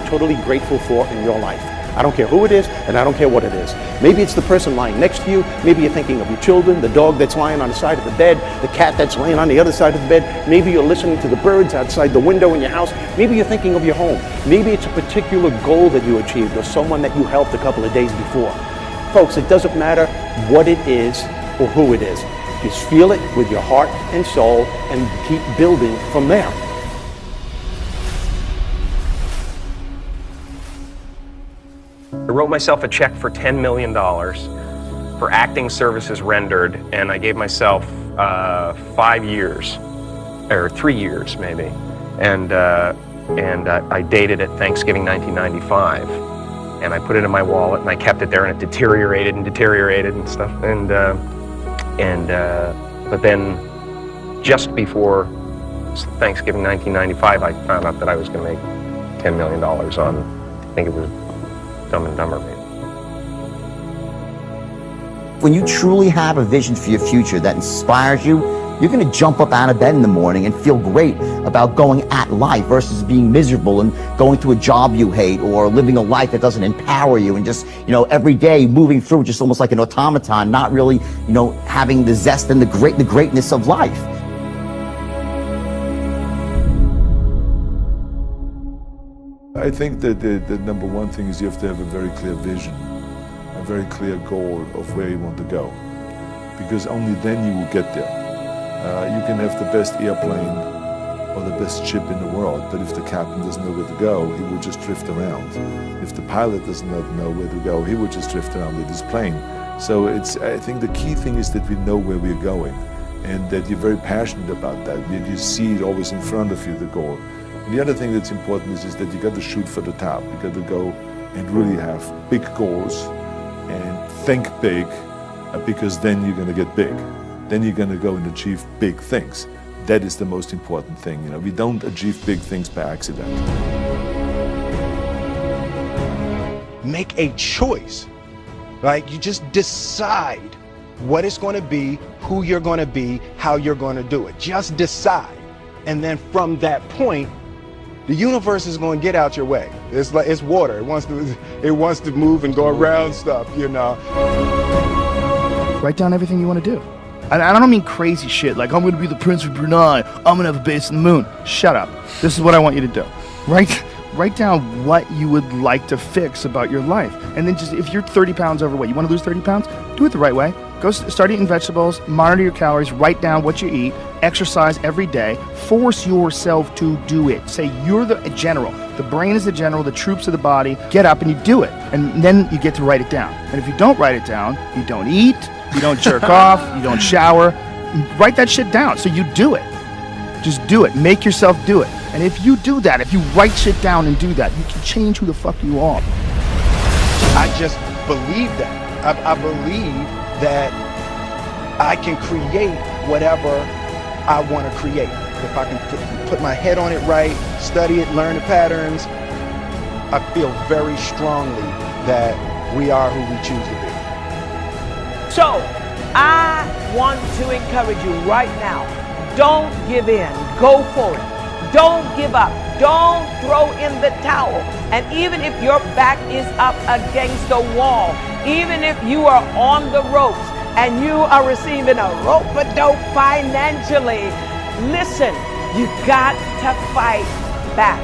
are totally grateful for in your life. I don't care who it is, and I don't care what it is. Maybe it's the person lying next to you. Maybe you're thinking of your children, the dog that's lying on the side of the bed, the cat that's laying on the other side of the bed. Maybe you're listening to the birds outside the window in your house. Maybe you're thinking of your home. Maybe it's a particular goal that you achieved or someone that you helped a couple of days before. Folks, it doesn't matter what it is or who it is. Just feel it with your heart and soul and keep building from there. I wrote myself a check for $10 million for acting services rendered, and I gave myself 5 years, or 3 years maybe, and I dated it Thanksgiving 1995, and I put it in my wallet, and I kept it there, and it deteriorated and stuff, but then just before Thanksgiving 1995, I found out that I was going to make $10 million on, I think it was Dumb and Dumber, maybe. When you truly have a vision for your future that inspires you, you're going to jump up out of bed in the morning and feel great about going at life versus being miserable and going to a job you hate or living a life that doesn't empower you and just, every day moving through just almost like an automaton, not really, having the zest and the greatness of life. I think that the number one thing is you have to have a very clear vision, a very clear goal of where you want to go, because only then you will get there. You can have the best airplane or the best ship in the world, but if the captain doesn't know where to go, he will just drift around. If the pilot does not know where to go, he will just drift around with his plane. So I think the key thing is that we know where we're going and that you're very passionate about that, that you see it always in front of you, the goal. And the other thing that's important is that you got to shoot for the top. You got to go and really have big goals and think big, because then you're going to get big. Then you're going to go and achieve big things. That is the most important thing. We don't achieve big things by accident. Make a choice. You just decide what it's going to be, who you're going to be, how you're going to do it. Just decide. And then from that point, the universe is going to get out your way. It's like it's water. It wants to move and go around stuff, Write down everything you want to do. And I don't mean crazy shit like I'm going to be the Prince of Brunei, I'm going to have a base on the moon. Shut up. This is what I want you to do. Write down what you would like to fix about your life. And then just, if you're 30 pounds overweight, you want to lose 30 pounds? Do it the right way. Go start eating vegetables, monitor your calories, write down what you eat, exercise every day, force yourself to do it. Say you're the general. The brain is the general, the troops of the body. Get up and you do it. And then you get to write it down. And if you don't write it down, you don't eat, you don't jerk off, you don't shower. Write that shit down so you do it. Just do it. Make yourself do it. And if you do that, if you write shit down and do that, you can change who the fuck you are. I just believe that. I believe that I can create whatever I want to create. If I can put my head on it right, study it, learn the patterns, I feel very strongly that we are who we choose to be. So, I want to encourage you right now, don't give in, go for it. Don't give up, don't throw in the towel. And even if your back is up against the wall, even if you are on the ropes and you are receiving a rope-a-dope financially, listen, you got to fight back.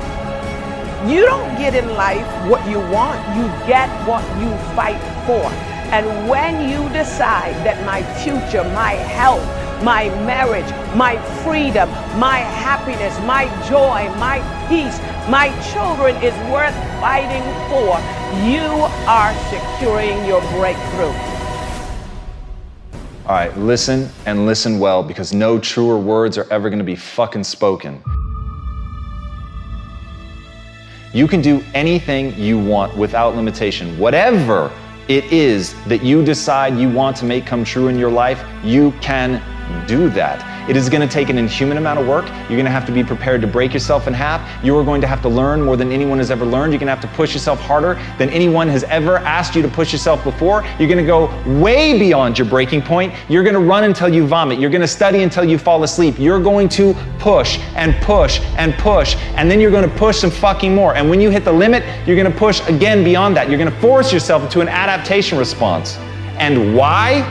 You don't get in life what you want, you get what you fight for. And when you decide that my future, my health, my marriage, my freedom, my happiness, my joy, my peace, my children is worth fighting for, you are securing your breakthrough. All right, listen and listen well, because no truer words are ever going to be fucking spoken. You can do anything you want without limitation. Whatever it is that you decide you want to make come true in your life, you can do that. It is going to take an inhuman amount of work. You're going to have to be prepared to break yourself in half. You are going to have to learn more than anyone has ever learned. You're going to have to push yourself harder than anyone has ever asked you to push yourself before. You're going to go way beyond your breaking point. You're going to run until you vomit. You're going to study until you fall asleep. You're going to push and push and push, and then you're going to push some fucking more. And when you hit the limit, you're going to push again beyond that. You're going to force yourself into an adaptation response. And why?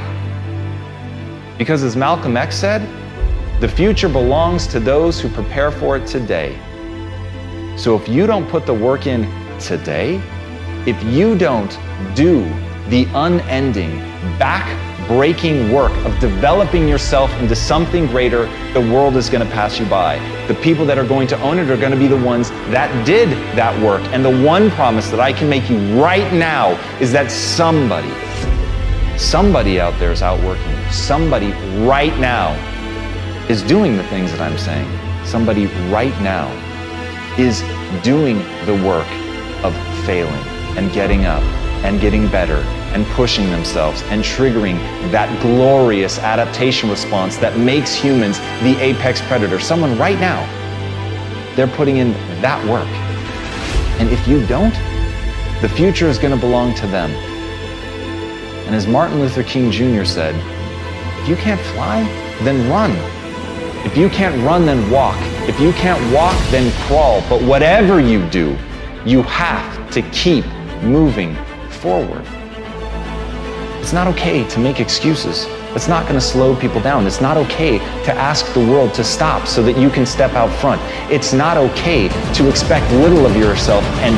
Because as Malcolm X said, the future belongs to those who prepare for it today. So if you don't put the work in today, if you don't do the unending, back-breaking work of developing yourself into something greater, the world is going to pass you by. The people that are going to own it are going to be the ones that did that work. And the one promise that I can make you right now is that somebody out there is outworking you. Somebody right now is doing the things that I'm saying. Somebody right now is doing the work of failing and getting up and getting better and pushing themselves and triggering that glorious adaptation response that makes humans the apex predator. Someone right now, they're putting in that work. And if you don't, the future is going to belong to them. And as Martin Luther King Jr. said, if you can't fly, then run. If you can't run, then walk. If you can't walk, then crawl. But whatever you do, you have to keep moving forward. It's not okay to make excuses. It's not going to slow people down. It's not okay to ask the world to stop so that you can step out front. It's not okay to expect little of yourself and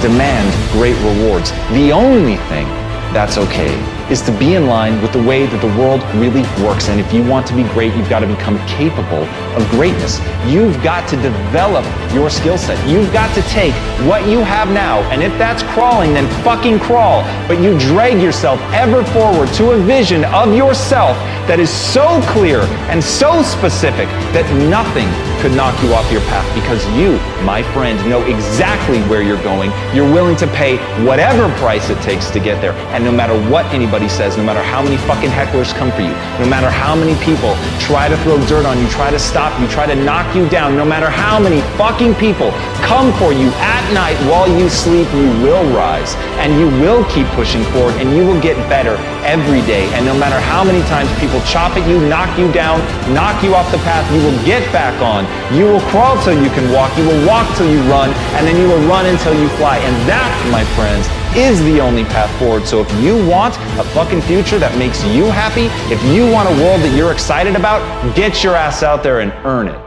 demand great rewards. The only thing that's okay is to be in line with the way that the world really works. And if you want to be great, you've got to become capable of greatness. You've got to develop your skill set. You've got to take what you have now, and if that's crawling, then fucking crawl. But you drag yourself ever forward to a vision of yourself that is so clear and so specific that nothing could knock you off your path, because you, my friend, know exactly where you're going. You're willing to pay whatever price it takes to get there. And no matter what anybody says, no matter how many fucking hecklers come for you, no matter how many people try to throw dirt on you, try to stop you, try to knock you down, no matter how many fucking people come for you at night while you sleep, you will rise and you will keep pushing forward and you will get better every day. And no matter how many times people chop at you, knock you down, knock you off the path, you will get back on. You will crawl till you can walk, you will walk till you run, and then you will run until you fly. And that, my friends, is the only path forward. So if you want a fucking future that makes you happy, if you want a world that you're excited about, get your ass out there and earn it.